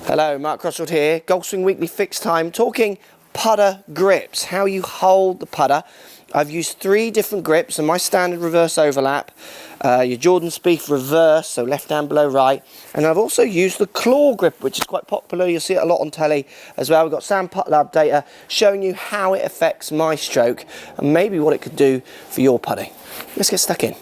Hello, Mark Crossfield here, Golf Swing Weekly Fixed Time, talking putter grips, how you hold the putter. I've used 3 different grips and my standard reverse overlap, your Jordan Spieth reverse, so left hand below right, and I've also used the claw grip, which is quite popular. You'll see it a lot on telly as well. We've got Sam Putt Lab data showing you how it affects my stroke and maybe what it could do for your putting. Let's get stuck in.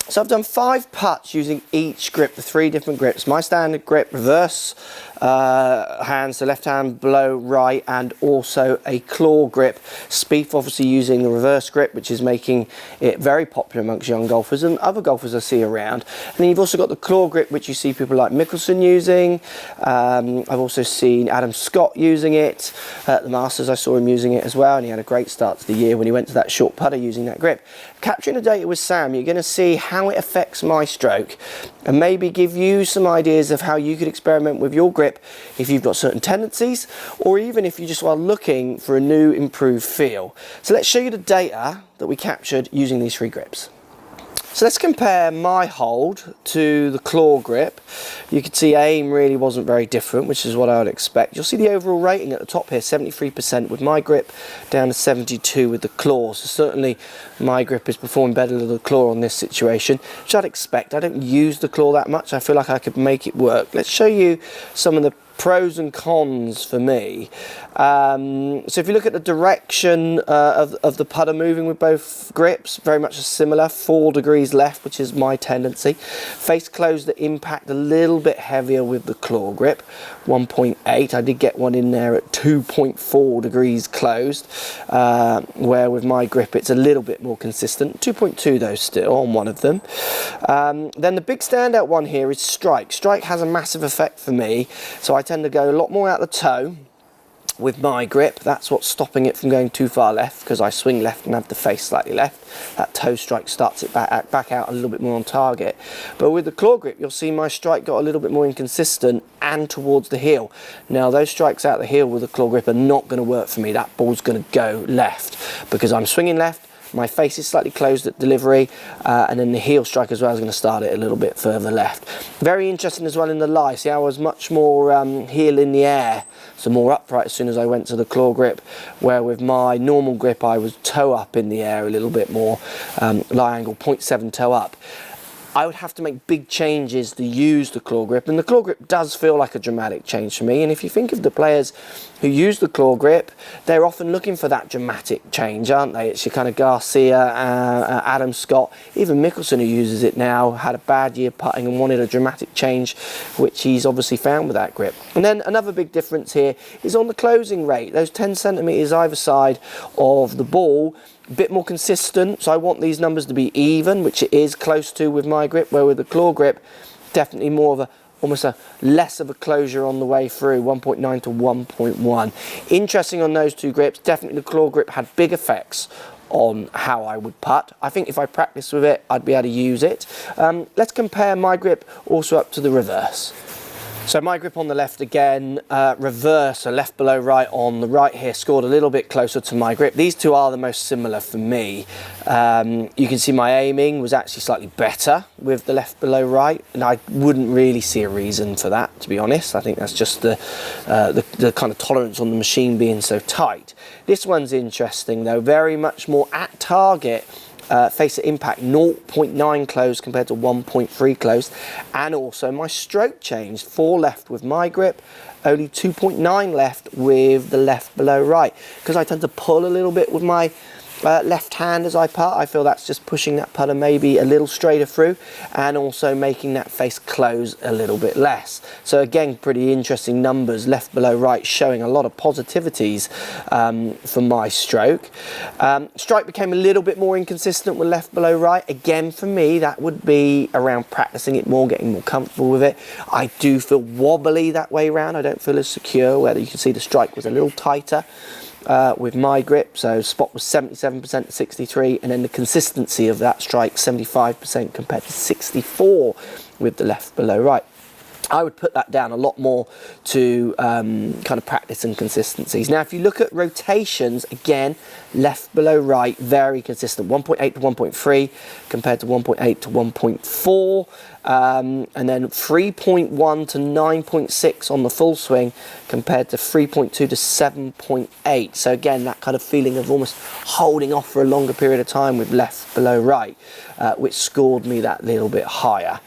So I've done 5 putts using each grip, the 3 different grips. My standard grip, reverse hand, so left hand below right, and also a claw grip. Spieth obviously using the reverse grip, which is making it very popular amongst young golfers and other golfers I see around. And then you've also got the claw grip, which you see people like Mickelson using. I've also seen Adam Scott using it. At the Masters I saw him using it as well, and he had a great start to the year when he went to that short putter using that grip. Capturing the data with Sam, you're going to see how it affects my stroke and maybe give you some ideas of how you could experiment with your grip if you've got certain tendencies, or even if you just are looking for a new improved feel. So let's show you the data that we captured using these 3 grips. So let's compare my hold to the claw grip. You can see aim really wasn't very different, which is what I would expect. You'll see the overall rating at the top here, 73% with my grip, down to 72 with the claw. So certainly my grip is performing better than the claw on this situation, which I'd expect. I don't use the claw that much. I feel like I could make it work. Let's show you some of the pros and cons for me. So if you look at the direction of the putter moving with both grips, very much similar, 4 degrees left, which is my tendency. Face closed at impact a little bit heavier with the claw grip, 1.8. I did get one in there at 2.4 degrees closed, where with my grip it's a little bit more consistent, 2.2 though still on one of them. Then the big standout one here is strike. Strike has a massive effect for me, so I tend to go a lot more out the toe with my grip. That's what's stopping it from going too far left, because I swing left and have the face slightly left. That toe strike starts it back out a little bit more on target. But with the claw grip, you'll see my strike got a little bit more inconsistent and towards the heel. Now those strikes out the heel with the claw grip are not going to work for me. That ball's going to go left because I'm swinging left. My face is slightly closed at delivery, and then the heel strike as well is going to start it a little bit further left. Very interesting as well in the lie. See, I was much more heel in the air, so more upright as soon as I went to the claw grip, where with my normal grip I was toe up in the air a little bit more, lie angle 0.7 toe up. I would have to make big changes to use the claw grip, and the claw grip does feel like a dramatic change for me. And if you think of the players who use the claw grip, they're often looking for that dramatic change, aren't they? It's your kind of Garcia, Adam Scott, even Mickelson, who uses it now, had a bad year putting and wanted a dramatic change, which he's obviously found with that grip. And then another big difference here is on the closing rate. Those 10 centimeters either side of the ball, a bit more consistent, so I want these numbers to be even, which it is close to with my grip, where with the claw grip, definitely more of a, almost a less of a closure on the way through, 1.9 to 1.1. Interesting on those 2 grips, definitely the claw grip had big effects on how I would putt. I think if I practiced with it, I'd be able to use it. Let's compare my grip also up to the reverse. So my grip on the left again, reverse, so left below right on the right here, scored a little bit closer to my grip. These 2 are the most similar for me. You can see my aiming was actually slightly better with the left below right, and I wouldn't really see a reason for that, to be honest. I think that's just the kind of tolerance on the machine being so tight. This one's interesting though, very much more at target. Face at impact 0.9 closed compared to 1.3 closed, and also my stroke changed, 4 left with my grip, only 2.9 left with the left below right, because I tend to pull a little bit with my left hand as I putt. I feel that's just pushing that putter maybe a little straighter through, and also making that face close a little bit less. So again, pretty interesting numbers, left below right, showing a lot of positivities for my stroke. Strike became a little bit more inconsistent with left below right. Again, for me, that would be around practicing it more, getting more comfortable with it. I do feel wobbly that way around. I don't feel as secure, where you can see the strike was a little tighter with my grip, so spot was 77% to 63, and then the consistency of that strike 75% compared to 64 with the left below right. I would put that down a lot more to kind of practice and consistencies. Now, if you look at rotations, again, left below right, very consistent. 1.8 to 1.3 compared to 1.8 to 1.4. And then 3.1 to 9.6 on the full swing compared to 3.2 to 7.8. So again, that kind of feeling of almost holding off for a longer period of time with left below right, which scored me that little bit higher.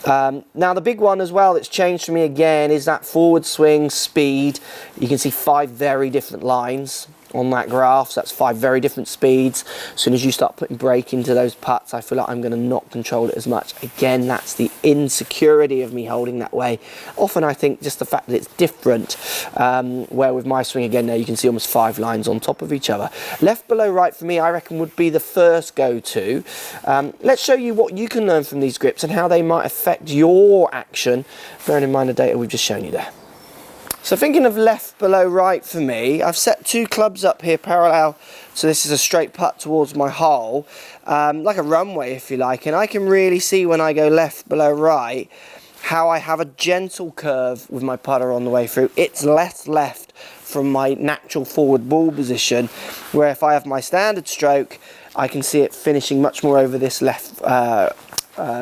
Now the big one as well that's changed for me again is that forward swing speed. You can see 5 very different lines on that graph, so that's 5 very different speeds. As soon as you start putting brake into those putts, I feel like I'm going to not control it as much. Again, that's the insecurity of me holding that way. Often I think just the fact that it's different, where with my swing again now you can see almost 5 lines on top of each other. Left below right for me I reckon would be the first go-to. Let's show you what you can learn from these grips and how they might affect your action, bearing in mind the data we've just shown you there. So thinking of left below right for me, I've set 2 clubs up here parallel, so this is a straight putt towards my hole, like a runway if you like, and I can really see when I go left below right how I have a gentle curve with my putter on the way through. It's left from my natural forward ball position, where if I have my standard stroke, I can see it finishing much more over this left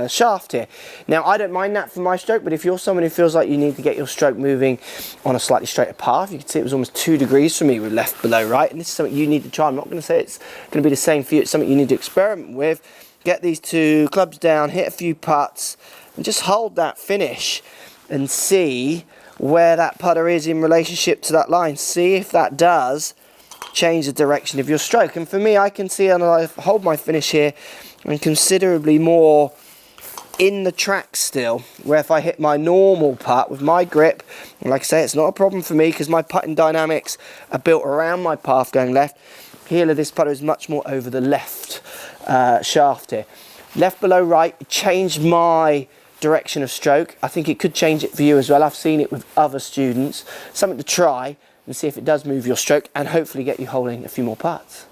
shaft here. Now I don't mind that for my stroke, but if you're someone who feels like you need to get your stroke moving on a slightly straighter path, you can see it was almost 2 degrees for me with left below right, and this is something you need to try. I'm not going to say it's going to be the same for you, it's something you need to experiment with. Get these 2 clubs down, hit a few putts, and just hold that finish and see where that putter is in relationship to that line. See if that does change the direction of your stroke. And for me, I can see, and I hold my finish here, and considerably more in the track still, where if I hit my normal putt with my grip, and like I say, it's not a problem for me because my putting dynamics are built around my path going left. Heel of this putter is much more over the left shaft here. Left below right, it changed my direction of stroke. I think it could change it for you as well. I've seen it with other students. Something to try and see if it does move your stroke and hopefully get you holding a few more putts.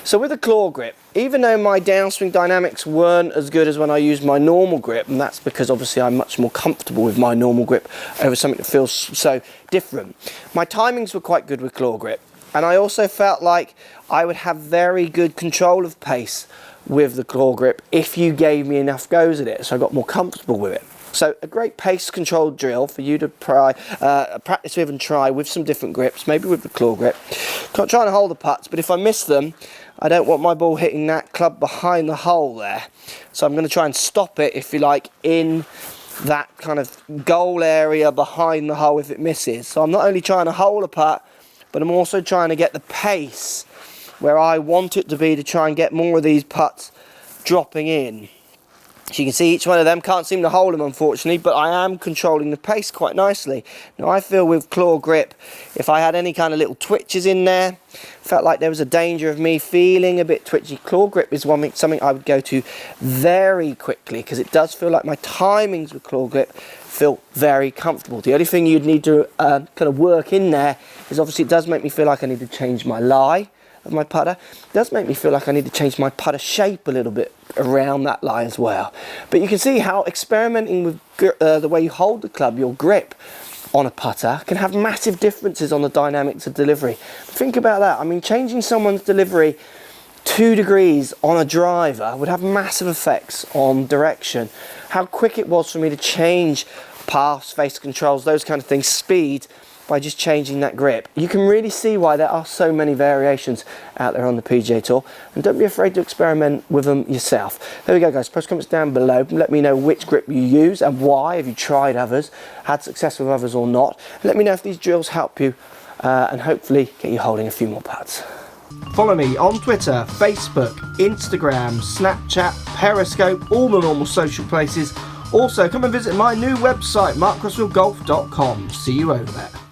So with a claw grip, even though my downswing dynamics weren't as good as when I used my normal grip, and that's because obviously I'm much more comfortable with my normal grip over something that feels so different, my timings were quite good with claw grip, and I also felt like I would have very good control of pace with the claw grip if you gave me enough goes at it, so I got more comfortable with it. So a great pace control drill for you to practice with and try with some different grips, maybe with the claw grip. Can't try and hold the putts, but if I miss them, I don't want my ball hitting that club behind the hole there. So I'm going to try and stop it, if you like, in that kind of goal area behind the hole if it misses. So I'm not only trying to hold a putt, but I'm also trying to get the pace where I want it to be to try and get more of these putts dropping in. So you can see each one of them, can't seem to hold them unfortunately, but I am controlling the pace quite nicely. Now I feel with claw grip, if I had any kind of little twitches in there, felt like there was a danger of me feeling a bit twitchy, claw grip is something I would go to very quickly, because it does feel like my timings with claw grip feel very comfortable. The only thing you'd need to kind of work in there is obviously it does make me feel like I need to change my lie of my putter. It does make me feel like I need to change my putter shape a little bit around that lie as well. But you can see how experimenting with the way you hold the club, your grip on a putter, can have massive differences on the dynamics of delivery. Think about that. I mean, changing someone's delivery 2 degrees on a driver would have massive effects on direction. How quick it was for me to change paths, face controls, those kind of things, speed, by just changing that grip. You can really see why there are so many variations out there on the PGA Tour, and don't be afraid to experiment with them yourself. There we go guys, post comments down below, let me know which grip you use and why. Have you tried others, had success with others or not? And let me know if these drills help you and hopefully get you holding a few more putts. Follow me on Twitter, Facebook, Instagram, Snapchat, Periscope, all the normal social places. Also come and visit my new website, markcrossfieldgolf.com. See you over there.